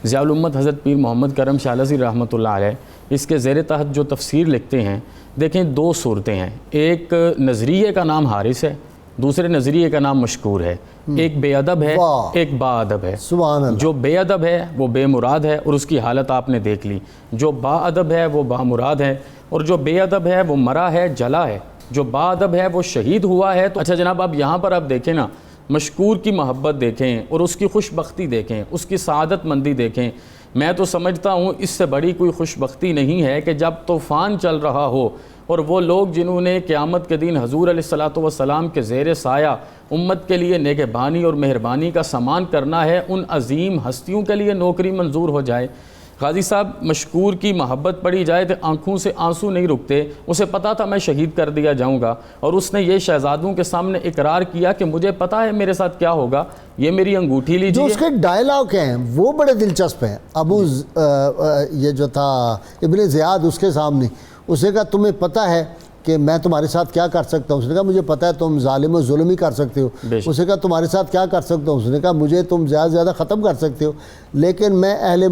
ضیاء الامت حضرت پیر محمد کرم شاہ الازہری رحمۃ اللہ علیہ اس کے زیر تحت جو تفسیر لکھتے ہیں، دیکھیں 2 صورتیں ہیں، ایک نظریے کا نام حارث ہے، دوسرے نظریے کا نام مشکور ہے، ایک بے ادب ہے ایک با ادب ہے۔ سبحان اللہ۔ جو بے ادب ہے وہ بے مراد ہے اور اس کی حالت آپ نے دیکھ لی، جو با ادب ہے وہ با مراد ہے، اور جو بے ادب ہے وہ مرا ہے جلا ہے، جو با ادب ہے وہ شہید ہوا ہے۔ تو اچھا جناب اب یہاں پر آپ دیکھیں نا، مشکور کی محبت دیکھیں اور اس کی خوش بختی دیکھیں، اس کی سعادت مندی دیکھیں۔ میں تو سمجھتا ہوں اس سے بڑی کوئی خوش بختی نہیں ہے کہ جب طوفان چل رہا ہو اور وہ لوگ جنہوں نے قیامت کے دن حضور علیہ الصلوۃ والسلام کے زیر سایہ امت کے لیے نگہبانی اور مہربانی کا سامان کرنا ہے، ان عظیم ہستیوں کے لیے نوکری منظور ہو جائے۔ غازی صاحب مشکور کی محبت پڑھی جائے تو آنکھوں سے آنسو نہیں رکتے، اسے پتا تھا میں شہید کر دیا جاؤں گا، اور اس نے یہ شہزادوں کے سامنے اقرار کیا کہ مجھے پتا ہے میرے ساتھ کیا ہوگا، یہ میری انگوٹھی لیجیے۔ جو اس کے ڈائلاگ ہیں وہ بڑے دلچسپ ہیں۔ یہ جو تھا ابن زیاد اس کے سامنے، اس نے کہا تمہیں پتہ ہے کہ میں تمہارے ساتھ کیا کر سکتا ہوں؟ اس نے کہا مجھے پتہ ہے تم ظالم و ظلم ہی کر سکتے ہو۔ اس نے کہا تمہارے ساتھ کیا کر سکتا ہوں؟ اس نے کہا مجھے تم زیادہ سے زیادہ ختم کر سکتے ہو، لیکن میں اہل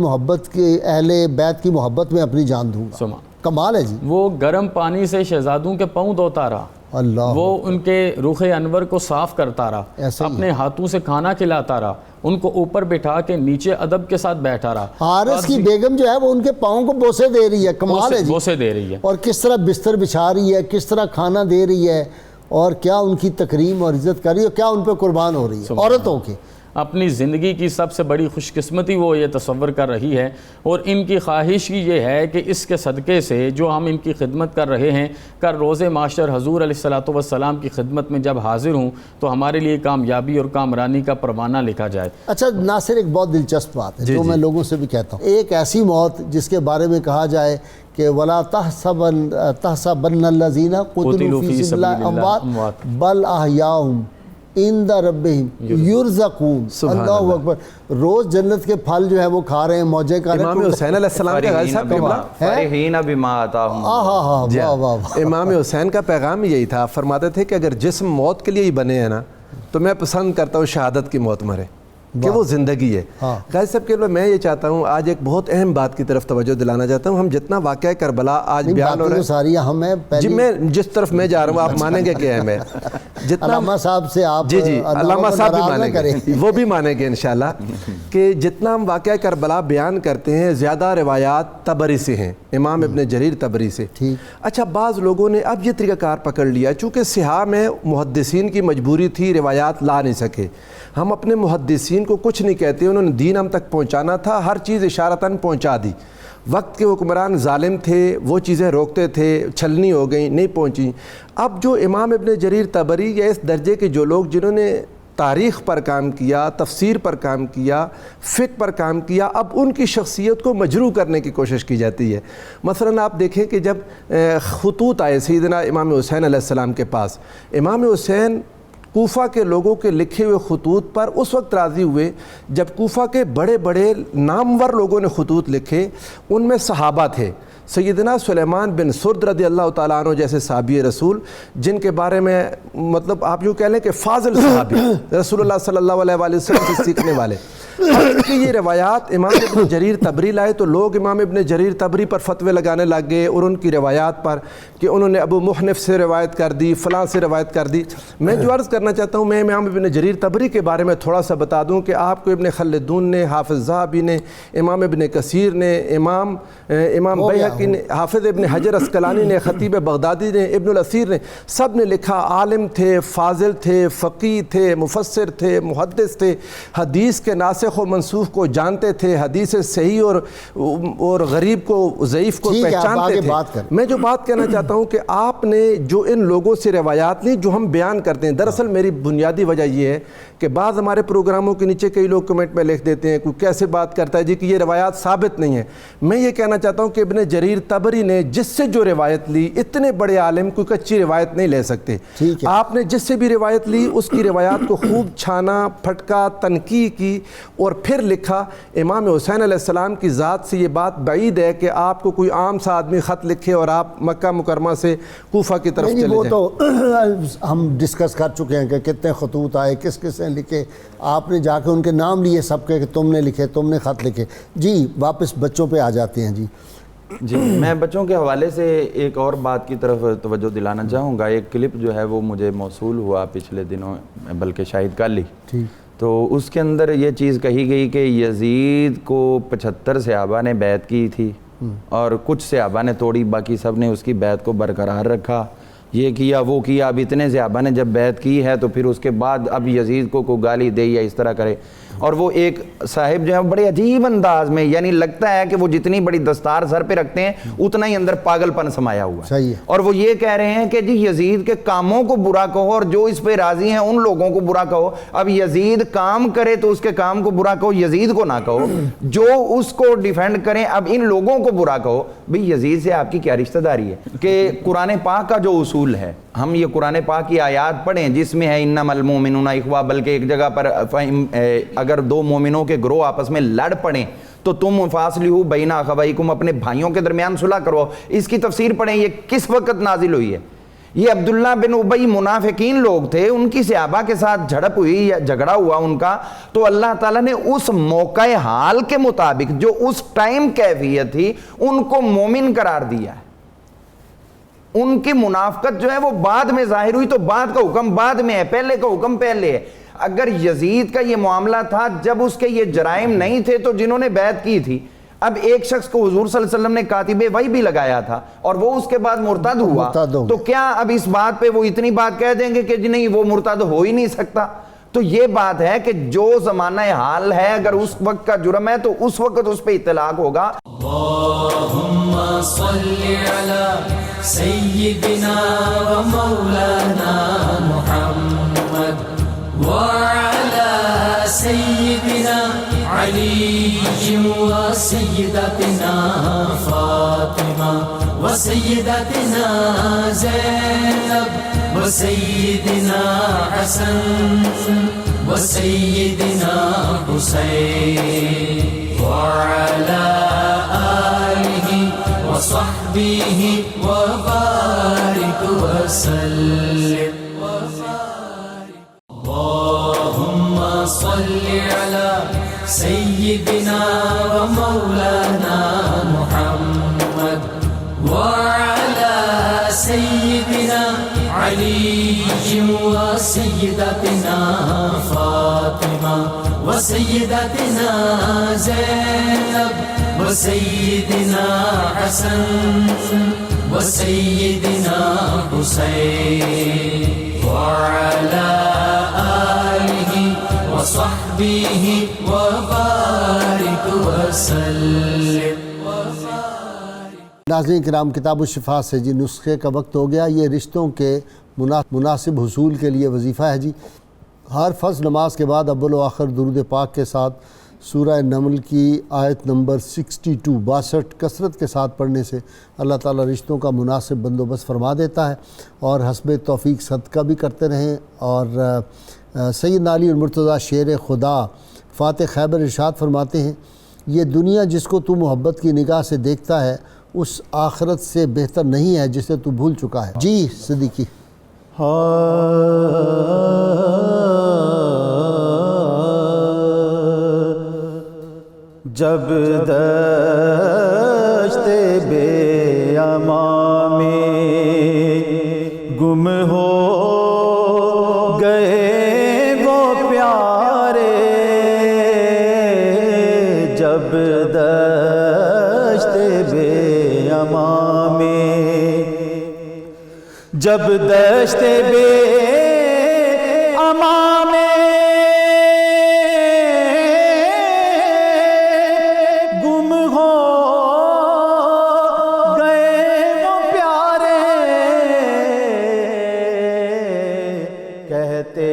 بیت کی محبت میں اپنی جان دوں گا۔ کمال ہے جی۔ وہ گرم پانی سے شہزادوں کے پاؤں دھوتا رہا، اللہ وہ ان کے رخ انور کو صاف کرتا رہا, ایسے ہی اپنے ہاتھوں سے کھانا کھلاتا رہا, ان کو اوپر بٹھا کے نیچے ادب کے ساتھ بیٹھا رہا. حارث کی بیگم جو ہے وہ ان کے پاؤں کو بوسے دے رہی ہے, کمال ہے جی. بوسے دے رہی ہے, اور کس طرح بستر بچھا رہی ہے, کس طرح کھانا دے رہی ہے, اور کیا ان کی تکریم اور عزت کر رہی ہے, کیا ان پہ قربان ہو رہی ہے عورتوں کی. اپنی زندگی کی سب سے بڑی خوش قسمتی وہ یہ تصور کر رہی ہے, اور ان کی خواہش ہی یہ ہے کہ اس کے صدقے سے جو ہم ان کی خدمت کر رہے ہیں, کل روز محشر حضور علیہ الصلوۃ والسلام کی خدمت میں جب حاضر ہوں تو ہمارے لیے کامیابی اور کامرانی کا پروانہ لکھا جائے. اچھا ناصر, ایک بہت دلچسپ بات ہے جو میں لوگوں سے بھی کہتا ہوں, ایک ایسی موت جس کے بارے میں کہا جائے کہ وَلَا تَحْسَبَنَّ الَّذِينَ قُتِلُوا فِي سَبِيلِ اللَّهِ أَمْوَاتٌ بَلْ أَحْيَاءٌ عِندَ رَبِّهِمْ يُرْزَقُونَ. اللہ اکبر. روز جنت کے پھل جو ہے وہ کھا رہے ہیں, موجیں کھا رہے ہیں. امام حسین علیہ السلام کا غازی صاحب فرحین بما آتاہم. واہ واہ. امام حسین کا پیغام یہی تھا, فرماتے تھے کہ اگر جسم موت کے لیے ہی بنے ہیں نا تو میں پسند کرتا ہوں شہادت کی موت مرے, کہ وہ زندگی ہے. غازی صاحب کے لیے میں یہ چاہتا ہوں آج ایک بہت اہم بات کی طرف توجہ دلانا چاہتا ہوں. ہم جتنا واقعہ کربلا آج بیان ہو رہا ہے, ہم جی میں جس طرف میں جا رہا ہوں آپ مانیں گے کہ اہم ہے. جتنا علامہ صاحب سے آپ جی علامہ صاحب بھی مانیں گے, وہ بھی مانیں گے انشاءاللہ, کہ جتنا ہم واقعہ کربلا بیان کرتے ہیں زیادہ روایات طبری سے ہیں, امام ابن جریر طبری سے. اچھا بعض لوگوں نے اب یہ طریقہ کار پکڑ لیا, چونکہ سیاح میں محدثین کی مجبوری تھی, روایات لا نہیں سکے. ہم اپنے محدثین کو کچھ نہیں کہتے, انہوں نے دین ہم تک پہنچانا تھا, ہر چیز اشارتاً پہنچا دی. وقت کے حکمران ظالم تھے, وہ چیزیں روکتے تھے, چھلنی ہو گئیں, نہیں پہنچیں. اب جو امام ابن جریر طبری یا اس درجے کے جو لوگ جنہوں نے تاریخ پر کام کیا, تفسیر پر کام کیا, فقہ پر کام کیا, اب ان کی شخصیت کو مجروح کرنے کی کوشش کی جاتی ہے. مثلا آپ دیکھیں کہ جب خطوط آئے سیدنا امام حسین علیہ السلام کے پاس, امام حسین کوفہ کے لوگوں کے لکھے ہوئے خطوط پر اس وقت راضی ہوئے جب کوفہ کے بڑے بڑے نامور لوگوں نے خطوط لکھے. ان میں صحابہ تھے, سیدنا سلیمان بن سرد رضی اللہ تعالیٰ عنہ جیسے صحابی رسول, جن کے بارے میں مطلب آپ یوں کہہ لیں کہ فاضل صحابی, رسول اللہ صلی اللہ علیہ وآلہ وسلم سے سیکھنے والے. کہ یہ روایات امام ابن جریر طبری لائے تو لوگ امام ابن جریر طبری پر فتوے لگانے لگ گئے, اور ان کی روایات پر کہ انہوں نے ابو محنف سے روایت کر دی, فلاں سے روایت کر دی. میں جو عرض کرنا چاہتا ہوں, میں امام ابن جریر طبری کے بارے میں تھوڑا سا بتا دوں کہ آپ کو ابن خلدون نے, حافظ ذہبی نے, امام ابن کثیر نے, امام بیہقی نے, حافظ ابن حجر اسقلانی نے, خطیب بغدادی نے, ابن الاثیر نے, سب نے لکھا. عالم تھے, فاضل تھے, فقیہ تھے, مفسر تھے, محدث تھے, حدیث کے ناسخ و منسوخ کو جانتے تھے, حدیث صحیح اور غریب کو, ضعیف کو پہچانتے تھے. میں جو بات کہنا چاہتا ہوں کہ آپ نے جو ان لوگوں سے روایات لی جو ہم بیان کرتے ہیں, دراصل میری بنیادی وجہ یہ ہے کہ بعض ہمارے پروگراموں کے نیچے کئی لوگ کمنٹ میں لکھ دیتے ہیں کوئی کیسے بات کرتا ہے جی کہ یہ روایات ثابت نہیں ہے. میں یہ کہنا چاہتا ہوں کہ ابن جریر طبری نے جس سے جو روایت لی, اتنے بڑے عالم کوئی کچی روایت نہیں لے سکتے. آپ نے جس سے بھی روایت لی اس کی روایات کو خوب چھانا, پھٹکا, تنقیح کی, اور پھر لکھا. امام حسین علیہ السلام کی ذات سے یہ بات بعید ہے کہ آپ کو کوئی عام سا آدمی خط لکھے اور آپ مکہ مکرمہ سے کوفہ کی طرف چلے جائیں. وہ تو ہم ڈسکس کر چکے ہیں کہ کتنے خطوط آئے, کس کس نے لکھے, آپ نے جا کے ان کے نام لیے سب کے کہ تم نے لکھے, تم نے خط لکھے. جی واپس بچوں پہ آ جاتے ہیں. جی میں بچوں کے حوالے سے ایک اور بات کی طرف توجہ دلانا چاہوں گا. ایک کلپ جو ہے وہ مجھے موصول ہوا پچھلے دنوں, بلکہ شاید کل ہی, تو اس کے اندر یہ چیز کہی گئی کہ یزید کو 75 صحابہ نے بیعت کی تھی اور کچھ صحابہ نے توڑی, باقی سب نے اس کی بیعت کو برقرار رکھا. یہ کیا وہ کیا, اب اتنے صحابہ نے جب بیعت کی ہے تو پھر اس کے بعد اب یزید کو کوئی گالی دے یا اس طرح کرے. اور وہ ایک صاحب جو ہے بڑے عجیب انداز میں, یعنی لگتا ہے کہ وہ جتنی بڑی دستار سر پہ رکھتے ہیں اتنا ہی اندر پاگل پن سمایا ہوا ہے. اور وہ یہ کہہ رہے ہیں کہ جی یزید کے کاموں کو برا کہو اور جو اس پہ راضی ہیں ان لوگوں کو برا کہو. اب یزید کام کرے تو اس کے کام کو برا کہو, یزید کو نہ کہو. جو اس کو ڈیفینڈ کریں اب ان لوگوں کو برا کہو. بھئی یزید سے آپ کی کیا رشتہ داری ہے؟ کہ قرآن پاک کا جو اصول ہے, ہم یہ قرآن پاک کی آیات پڑھیں جس میں ہے انما المؤمنون اخوہ, بلکہ ایک جگہ پر اگر دو مومنوں کے گروہ آپس میں لڑ پڑیں تو تم فاصلحوا بین اخویکم, اپنے بھائیوں کے درمیان صلح کرو. اس کی تفسیر پڑھیں یہ کس وقت نازل ہوئی ہے. یہ عبداللہ بن ابی منافقین لوگ تھے, ان کی صحابہ کے ساتھ جھڑپ ہوئی یا جھگڑا ہوا ان کا, تو اللہ تعالیٰ نے اس موقع حال کے مطابق جو اس ٹائم کیفیت تھی ان کو مومن قرار دیا ہے, ان کی منافقت جو ہے وہ بعد میں ظاہر ہوئی، تو بعد کا حکم بعد میں ہے، پہلے کا حکم پہلے ہے۔ اگر یزید کا یہ معاملہ تھا جب اس کے یہ جرائم نہیں تھے تو جنہوں نے بیعت کی تھی، اب ایک شخص کو حضور صلی اللہ علیہ وسلم نے کاتب وحی بھی لگایا تھا اور وہ اس کے بعد مرتد ہوا، تو کیا اب اس بات پہ وہ اتنی بات کہہ دیں گے کہ جی نہیں وہ مرتد ہو ہی نہیں سکتا؟ تو یہ بات ہے کہ جو زمانہ حال ہے اگر اس وقت کا جرم ہے تو اس وقت اس پہ اطلاق ہوگا۔ اللهم صل على سيدنا ومولانا محمد وعلى سيدنا علي وسيدتنا فاطمة وسيدتنا زينب وسيدنا حسن وسيدنا حسين وعلى آله وصحبه وبارك وسلم۔ اللهم صل على سيدنا ومولانا محمد وعلى سيدنا علي وسيدتنا فاطمة وسيدتنا زينب وسيدنا حسن وسيدنا حسين وعلى آله وصحبه وبارك وسلم۔ ناظرین کرام، کتاب الشفا سے جی نسخے کا وقت ہو گیا۔ یہ رشتوں کے مناسب حصول کے لیے وظیفہ ہے جی۔ ہر فرض نماز کے بعد اول و آخر درود پاک کے ساتھ سورہ نمل کی آیت نمبر 62 کثرت کے ساتھ پڑھنے سے اللہ تعالیٰ رشتوں کا مناسب بندوبست فرما دیتا ہے، اور حسب توفیق صدقہ بھی کرتے رہیں۔ اور سیدنا علی المرتضیٰ شیر خدا فاتح خیبر ارشاد فرماتے ہیں، یہ دنیا جس کو تو محبت کی نگاہ سے دیکھتا ہے اس آخرت سے بہتر نہیں ہے جسے تو بھول چکا ہے۔ جی صدیقی۔ جب دشت بے اما میں گم ہو گئے وہ پیارے، جب دشت بے اما میں، جب دشت بے اما میں گم ہو گئے وہ پیارے، کہتے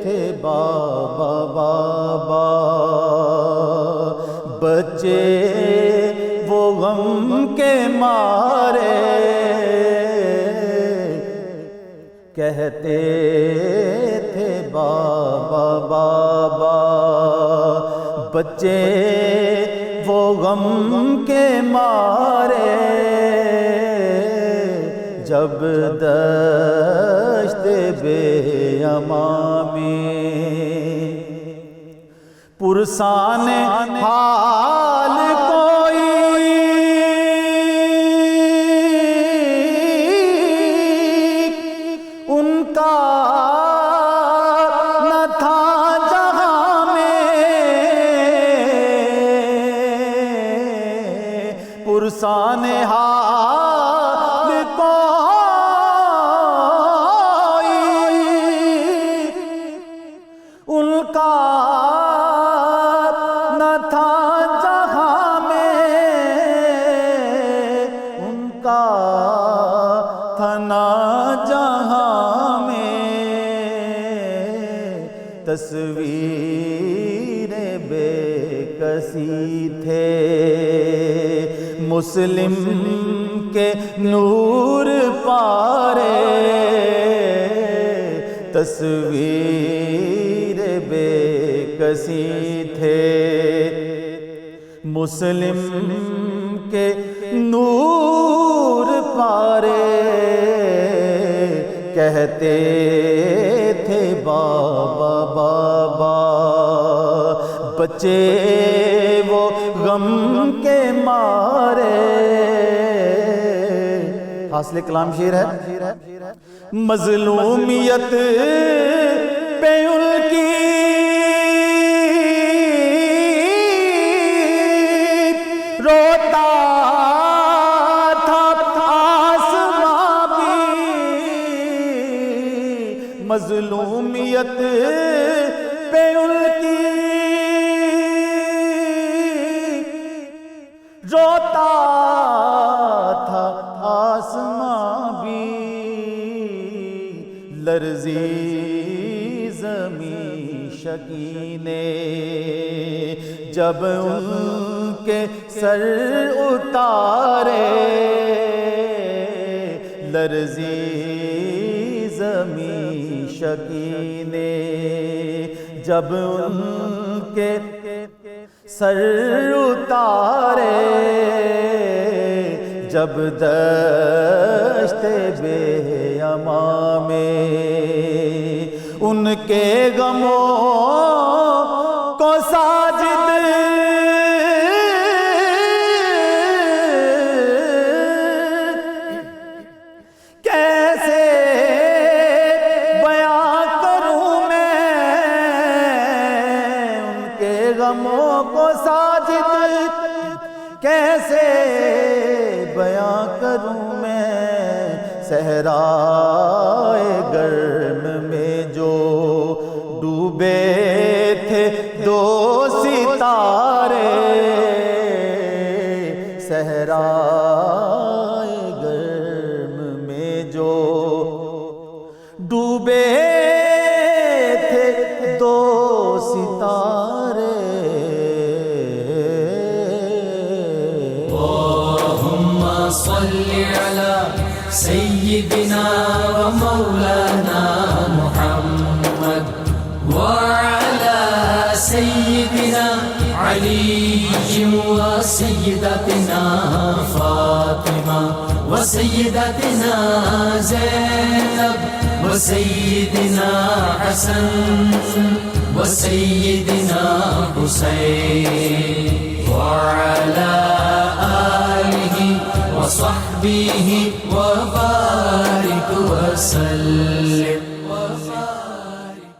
تھے بابا بابا بچے وہ غم کے مارے، کہتے تھے بابا بابا بچے وہ غم کے مارے، جب دشت بے اما میں پرسان حال کوئی ان کا نہ تھا جہاں میں، پرسان حال کوئی ان کا نہ تھا جہاں میں، ان کا تھا نہ جہاں میں، تصویر بے کسی تھے مسلم کے نور پارے، تصویر بے کسی تھے مسلم کے نور پارے، کہتے تھے بابا بابا بچے وہ غم کے مارے، فاصل کلام شعر ہے. مظلومیت پہ ان کی روتا تھا آسمان بھی، مظلومیت پہ ان کی روتا تھا آسمان بھی، لرزی زمین شکینے جب ان کے سر اتارے، لرزی زمین شکینے جب ان کے سر اتارے، جب دشت بے امان میں ان کے غموں کو ساجد کیسے بیاں کروں میں، ان کے غموں کو ساجد کیسے بیاں کروں میں، صحرائے گرم میں جو ڈوبے تھے دو ستارے، صحرائے گرم میں جو ڈوبے تھے دو ستارے. صل على سيدنا ومولانا محمد وعلى سيدنا علي وسيدتنا فاطمة وسيدتنا زينب وسيدنا حسن وسيدنا حسين وعلى آله وصحبه وبارك وسلم.